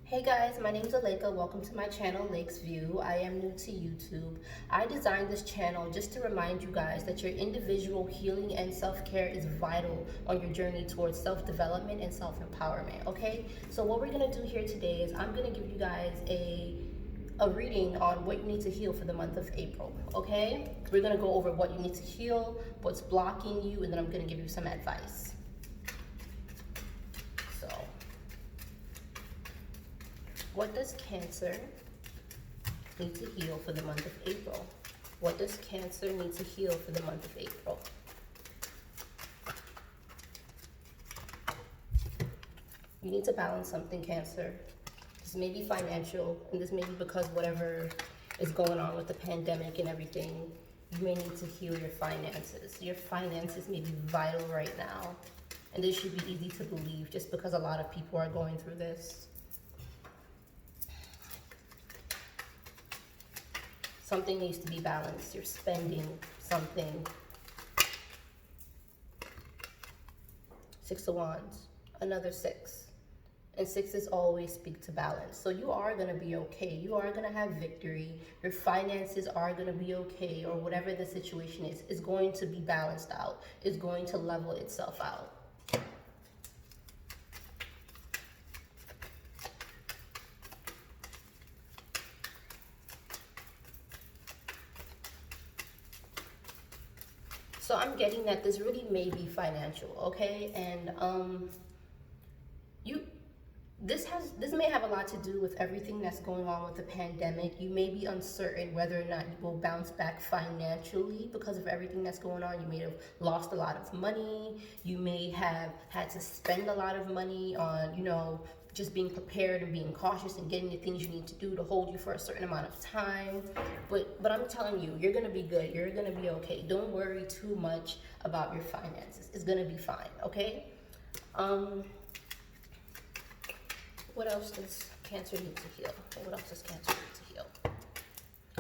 Hey guys, my name is Aleka. Welcome to my channel, Lake's View. I am new to YouTube. I designed this channel just to remind you guys that your individual healing and self-care is vital on your journey towards self-development and self-empowerment, okay? So what we're gonna do here today is I'm gonna give you guys a reading on what you need to heal for the month of April, okay? We're gonna go over what you need to heal, what's blocking you, and then I'm gonna give you some advice. So, what does Cancer need to heal for the month of April? What does Cancer need to heal for the month of April? You need to balance something, Cancer. This may be financial, and this may be because whatever is going on with the pandemic and everything, you may need to heal your finances. Your finances may be vital right now, and this should be easy to believe just because a lot of people are going through this. Something needs to be balanced. You're spending something. Six of Wands, another six. And sixes always speak to balance. So you are going to be okay. You are going to have victory. Your finances are going to be okay, or whatever the situation is going to be balanced out. It's going to level itself out. So I'm getting that this really may be financial, okay? And this may have a lot to do with everything that's going on with the pandemic. You may be uncertain whether or not you will bounce back financially because of everything that's going on. You may have lost a lot of money. You may have had to spend a lot of money on, just being prepared and being cautious and getting the things you need to do to hold you for a certain amount of time. But I'm telling you, you're gonna be good. You're gonna be okay. Don't worry too much about your finances. It's gonna be fine, okay? What else does Cancer need to heal? What else does Cancer need to heal?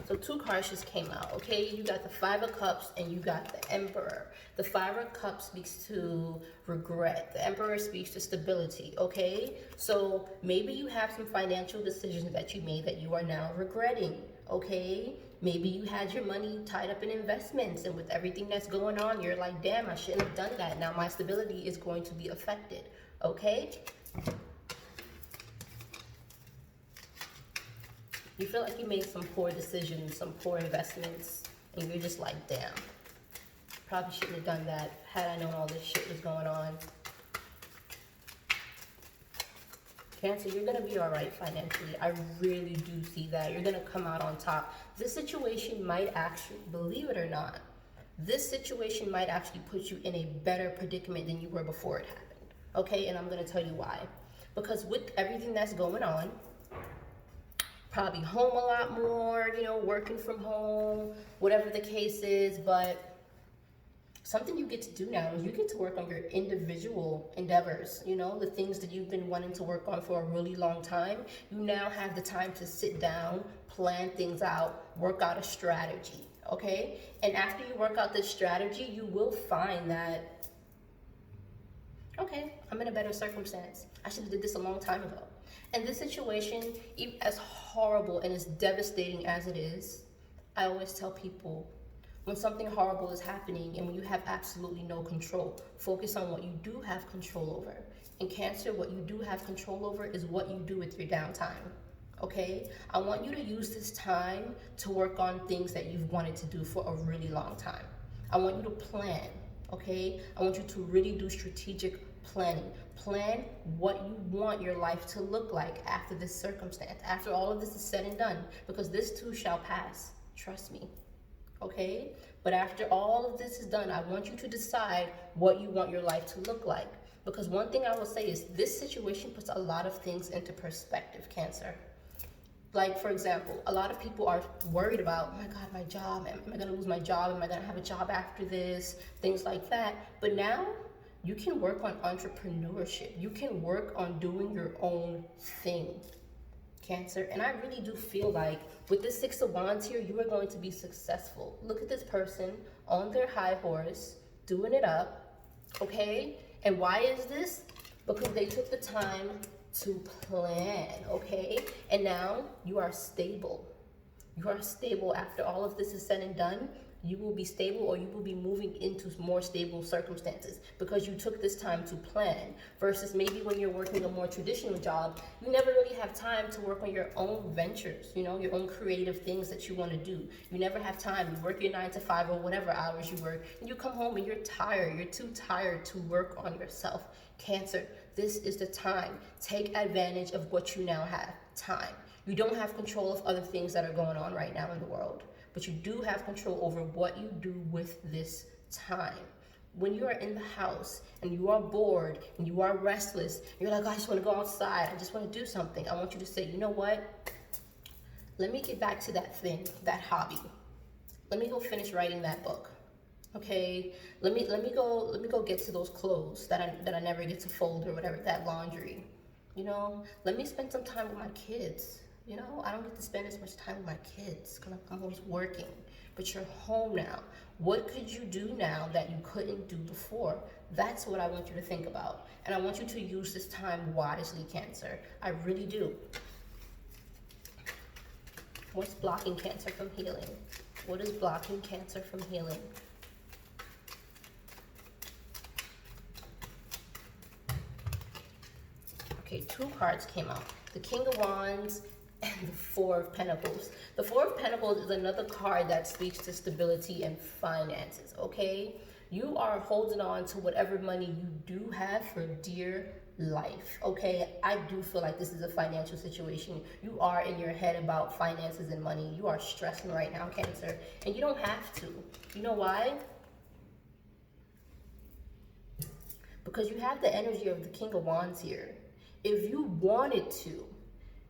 So two cards just came out, okay? You got the Five of Cups and you got the Emperor. The Five of Cups speaks to regret. The Emperor speaks to stability, okay? So maybe you have some financial decisions that you made that you are now regretting, okay? Maybe you had your money tied up in investments, and with everything that's going on, you're like, damn, I shouldn't have done that. Now my stability is going to be affected, okay? You feel like you made some poor decisions, some poor investments, and you're just like, damn, probably shouldn't have done that had I known all this shit was going on. Cancer, you're gonna be all right financially. I really do see that. You're gonna come out on top. This situation might actually, believe it or not, this situation might actually put you in a better predicament than you were before it happened. Okay, and I'm gonna tell you why. Because with everything that's going on, probably home a lot more, working from home, whatever the case is. But something you get to do now is you get to work on your individual endeavors, the things that you've been wanting to work on for a really long time. You now have the time to sit down, plan things out, work out a strategy, okay? And after you work out this strategy, you will find that, okay, I'm in a better circumstance. I should have did this a long time ago. And this situation, even as horrible and as devastating as it is, I always tell people, when something horrible is happening and when you have absolutely no control, focus on what you do have control over. In Cancer, what you do have control over is what you do with your downtime, okay? I want you to use this time to work on things that you've wanted to do for a really long time. I want you to plan, okay? I want you to really do strategic planning. Plan what you want your life to look like after this circumstance, after all of this is said and done, because this too shall pass. Trust me, okay? But after all of this is done, I want you to decide what you want your life to look like. Because one thing I will say is this situation puts a lot of things into perspective, Cancer. Like, for example, a lot of people are worried about, oh my God, my job, am I gonna lose my job? Am I gonna have a job after this? Things like that. But now, you can work on entrepreneurship. You can work on doing your own thing, Cancer. And I really do feel like with this Six of Wands here, you are going to be successful. Look at this person on their high horse, doing it up, okay? And why is this? Because they took the time to plan, okay? And now you are stable. You are stable after all of this is said and done. You will be stable, or you will be moving into more stable circumstances because you took this time to plan, versus maybe when you're working a more traditional job, you never really have time to work on your own ventures, you know, your own creative things that you want to do. You never have time. You work your 9 to 5 or whatever hours you work, and you come home and you're tired. You're too tired to work on yourself. Cancer, this is the time. Take advantage of what you now have, time. You don't have control of other things that are going on right now in the world, but you do have control over what you do with this time. When you are in the house and you are bored and you are restless, you're like, oh, I just want to go outside, I just want to do something. I want you to say, you know what? Let me get back to that thing, that hobby. Let me go finish writing that book. Okay, let me go get to those clothes that I never get to fold or whatever, that laundry. You know, let me spend some time with my kids. You know, I don't get to spend as much time with my kids because I'm always working. But you're home now. What could you do now that you couldn't do before? That's what I want you to think about. And I want you to use this time wisely, Cancer. I really do. What's blocking Cancer from healing? What is blocking Cancer from healing? Okay, 2 cards came out. The King of Wands and the Four of Pentacles. The Four of Pentacles is another card that speaks to stability and finances, okay? You are holding on to whatever money you do have for dear life, okay? I do feel like this is a financial situation. You are in your head about finances and money. You are stressing right now, Cancer, and you don't have to. You know why? Because you have the energy of the King of Wands here. If you wanted to,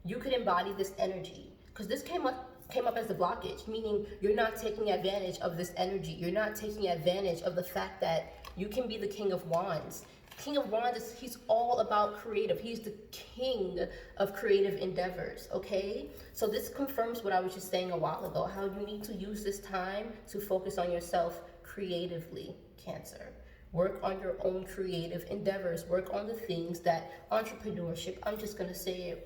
you could embody this energy, because this came up as the blockage, meaning you're not taking advantage of this energy. You're not taking advantage of the fact that you can be the King of Wands. King of Wands, he's all about creative. He's the king of creative endeavors, okay? So this confirms what I was just saying a while ago, how you need to use this time to focus on yourself creatively, Cancer. Work on your own creative endeavors. Work on the things that entrepreneurship, I'm just going to say it,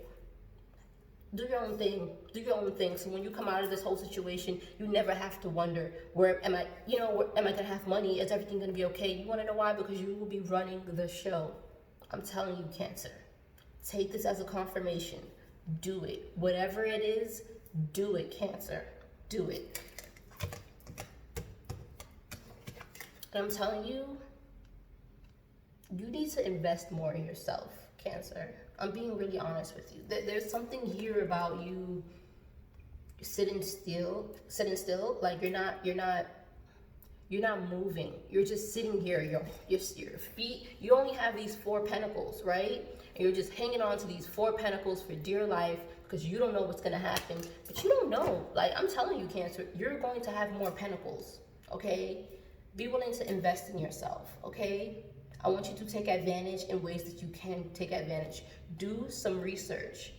do your own thing. Do your own thing. So when you come out of this whole situation, you never have to wonder, where am I going to have money? Is everything going to be okay? You want to know why? Because you will be running the show. I'm telling you, Cancer. Take this as a confirmation. Do it. Whatever it is, do it, Cancer. Do it. And I'm telling you, you need to invest more in yourself, Cancer. I'm being really honest with you. There's something here about you sitting still. Like you're not moving. You're just sitting here. Your feet. You only have these 4 pentacles, right? And you're just hanging on to these 4 pentacles for dear life because you don't know what's gonna happen. But you don't know. Like, I'm telling you, Cancer, you're going to have more pentacles. Okay? Be willing to invest in yourself. Okay? I want you to take advantage in ways that you can take advantage. Do some research.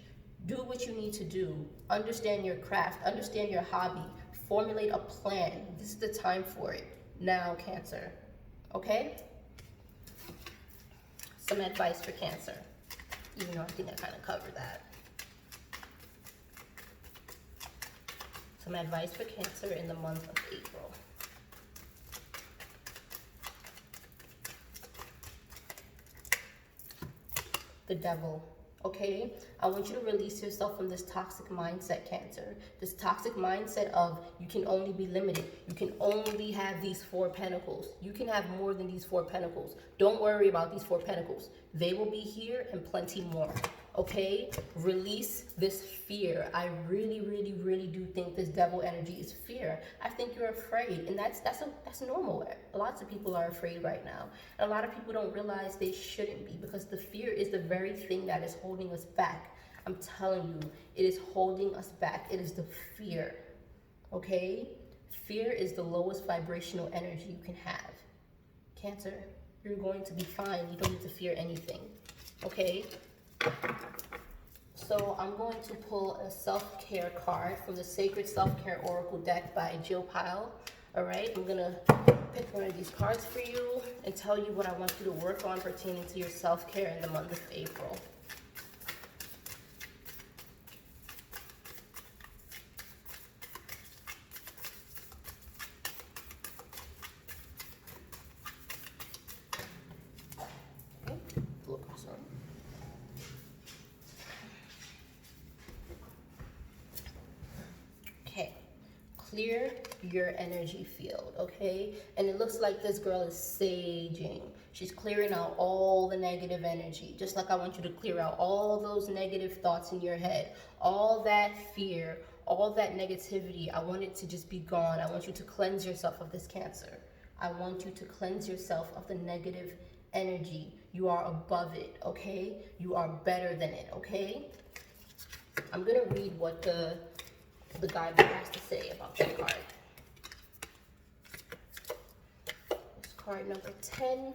Do what you need to do. Understand your craft. Understand your hobby. Formulate a plan. This is the time for it. Now, Cancer. Okay? Some advice for Cancer. Even though I think I kind of covered that. Some advice for Cancer in the month of April. The Devil, okay? I want you to release yourself from this toxic mindset, Cancer. This toxic mindset of you can only be limited. You can only have these 4 pentacles. You can have more than these 4 pentacles. Don't worry about these 4 pentacles. They will be here and plenty more, okay? Release this fear. I really, really, really do think this devil energy is fear. I think you're afraid, and that's normal. Lots of people are afraid right now. And a lot of people don't realize they shouldn't be, because the fear is the very thing that is holding us back. I'm telling you, it is holding us back. It is the fear, okay? Fear is the lowest vibrational energy you can have. Cancer, you're going to be fine. You don't need to fear anything, okay? So I'm going to pull a self-care card from the Sacred Self-Care Oracle deck by Jill Pyle. All right, I'm going to pick one of these cards for you and tell you what I want you to work on pertaining to your self-care in the month of April. clear your energy field, okay? And it looks like this girl is saging. She's clearing out all the negative energy. Just like I want you to clear out all those negative thoughts in your head, all that fear, all that negativity. I want it to just be gone. I want you to cleanse yourself of this Cancer. I want you to cleanse yourself of the negative energy. You are above it, okay? You are better than it, okay? I'm gonna read what the guidebook has to say about that card. It's card number 10.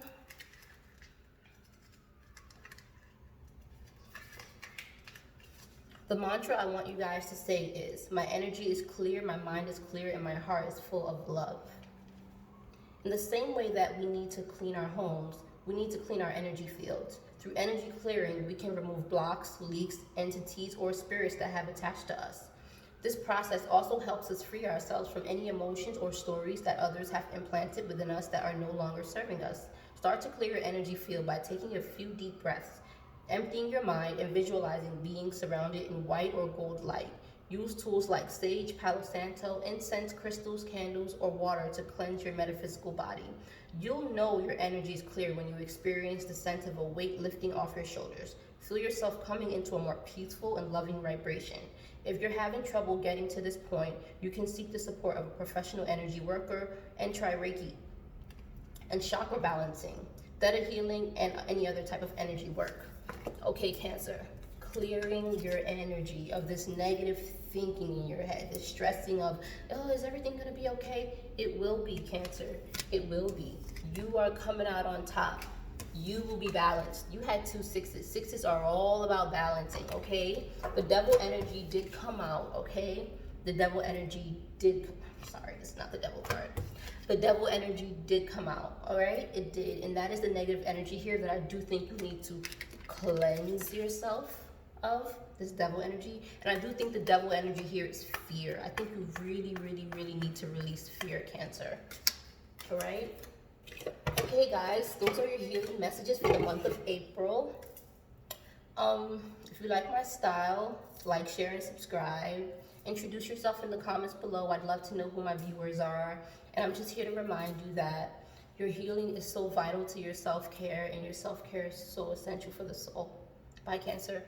The mantra I want you guys to say is, my energy is clear, my mind is clear, and my heart is full of love. In the same way that we need to clean our homes, we need to clean our energy fields. Through energy clearing, we can remove blocks, leaks, entities, or spirits that have attached to us. This process also helps us free ourselves from any emotions or stories that others have implanted within us that are no longer serving us. Start to clear your energy field by taking a few deep breaths, emptying your mind and visualizing being surrounded in white or gold light. Use tools like sage, Palo Santo, incense, crystals, candles, or water to cleanse your metaphysical body. You'll know your energy is clear when you experience the sense of a weight lifting off your shoulders. Feel yourself coming into a more peaceful and loving vibration. If you're having trouble getting to this point, you can seek the support of a professional energy worker and try Reiki and chakra balancing, theta healing, and any other type of energy work. Okay, Cancer, clearing your energy of this negative thinking in your head, this stressing of, oh, is everything gonna be okay? It will be, Cancer. It will be. You are coming out on top. You will be balanced. You had 2 sixes. Sixes are all about balancing, okay? The devil energy did come out, okay? The devil energy did, sorry, it's not the devil card. The devil energy did come out, all right? It did, and that is the negative energy here that I do think you need to cleanse yourself of, this devil energy. And I do think the devil energy here is fear. I think you really, really, really need to release fear, Cancer, all right? Okay, guys, those are your healing messages for the month of April. If you like my style, like, share, and subscribe. Introduce yourself in the comments below. I'd love to know who my viewers are. And I'm just here to remind you that your healing is so vital to your self-care, and your self-care is so essential for the soul. Bye, Cancer.